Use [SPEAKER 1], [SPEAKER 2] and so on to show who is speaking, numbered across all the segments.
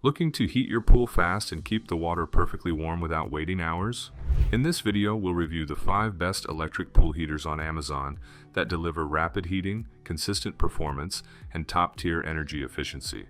[SPEAKER 1] Looking to heat your pool fast and keep the water perfectly warm without waiting hours? In this video, we'll review the 5 best electric pool heaters on Amazon that deliver rapid heating, consistent performance, and top-tier energy efficiency.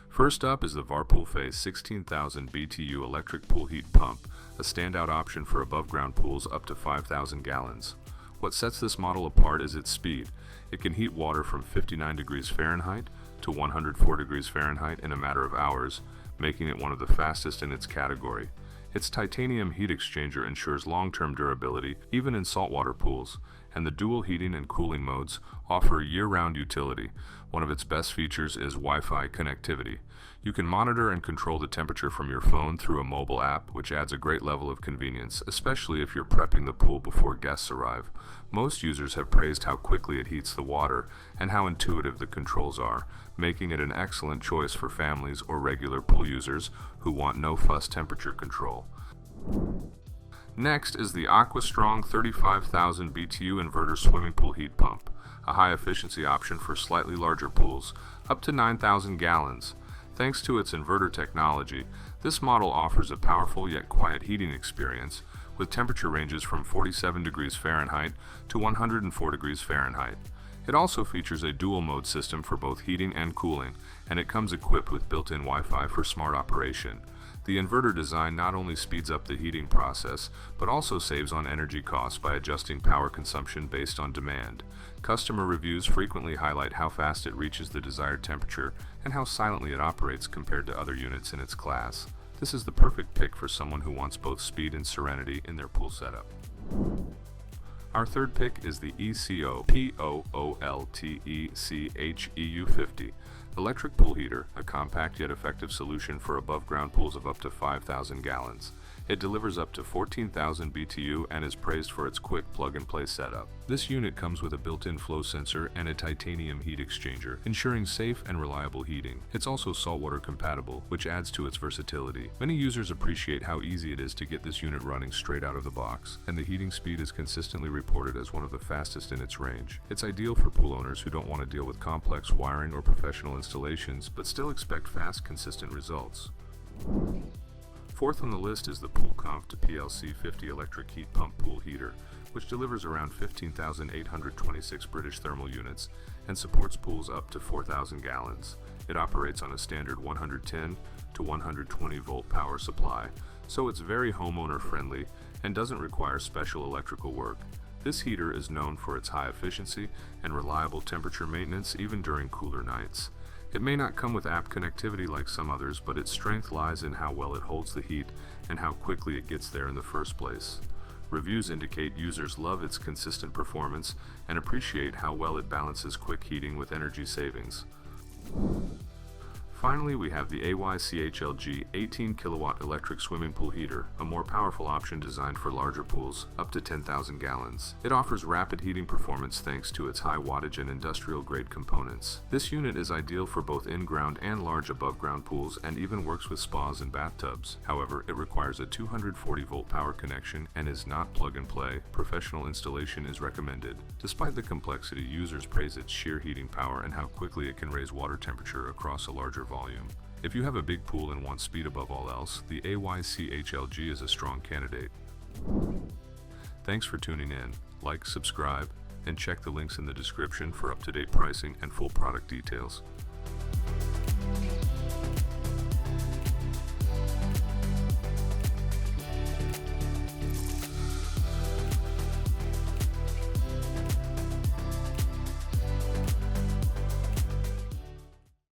[SPEAKER 1] First up is the VARPOOLFAYE 16,000 BTU electric pool heat pump, a standout option for above-ground pools up to 5,000 gallons. What sets this model apart is its speed. It can heat water from 59 degrees Fahrenheit to 104 degrees Fahrenheit in a matter of hours, making it one of the fastest in its category. Its titanium heat exchanger ensures long-term durability, even in saltwater pools, and the dual heating and cooling modes offer year-round utility. One of its best features is Wi-Fi connectivity. You can monitor and control the temperature from your phone through a mobile app, which adds a great level of convenience, especially if you're prepping the pool before guests arrive. Most users have praised how quickly it heats the water and how intuitive the controls are, making it an excellent choice for families or regular pool users who want no-fuss temperature control. Next is the AQUASTRONG 35,000 BTU inverter swimming pool heat pump, a high-efficiency option for slightly larger pools, up to 9,000 gallons. Thanks to its inverter technology, this model offers a powerful yet quiet heating experience, with temperature ranges from 47 degrees Fahrenheit to 104 degrees Fahrenheit. It also features a dual-mode system for both heating and cooling, and it comes equipped with built-in Wi-Fi for smart operation. The inverter design not only speeds up the heating process, but also saves on energy costs by adjusting power consumption based on demand. Customer reviews frequently highlight how fast it reaches the desired temperature and how silently it operates compared to other units in its class. This is the perfect pick for someone who wants both speed and serenity in their pool setup. Our third pick is the ECOPOOLTECH EU50 electric pool heater, a compact yet effective solution for above-ground pools of up to 5,000 gallons. It delivers up to 14,000 BTU and is praised for its quick plug-and-play setup. This unit comes with a built-in flow sensor and a titanium heat exchanger, ensuring safe and reliable heating. It's also saltwater compatible, which adds to its versatility. Many users appreciate how easy it is to get this unit running straight out of the box, and the heating speed is consistently reported as one of the fastest in its range. It's ideal for pool owners who don't want to deal with complex wiring or professional installations, but still expect fast, consistent results. Fourth on the list is the POOLCOMFT PLC 50 electric heat pump pool heater, which delivers around 15,826 British thermal units and supports pools up to 4,000 gallons. It operates on a standard 110 to 120 volt power supply, so it's very homeowner friendly and doesn't require special electrical work. This heater is known for its high efficiency and reliable temperature maintenance even during cooler nights. It may not come with app connectivity like some others, but its strength lies in how well it holds the heat and how quickly it gets there in the first place. Reviews indicate users love its consistent performance and appreciate how well it balances quick heating with energy savings. Finally, we have the AYCHLG 18 kilowatt electric swimming pool heater, a more powerful option designed for larger pools, up to 10,000 gallons. It offers rapid heating performance thanks to its high wattage and industrial-grade components. This unit is ideal for both in-ground and large above-ground pools and even works with spas and bathtubs. However, it requires a 240-volt power connection and is not plug-and-play. Professional installation is recommended. Despite the complexity, users praise its sheer heating power and how quickly it can raise water temperature across a larger volume. If you have a big pool and want speed above all else, the AYCHLG is a strong candidate. Thanks for tuning in. Like, subscribe, and check the links in the description for up-to-date pricing and full product details.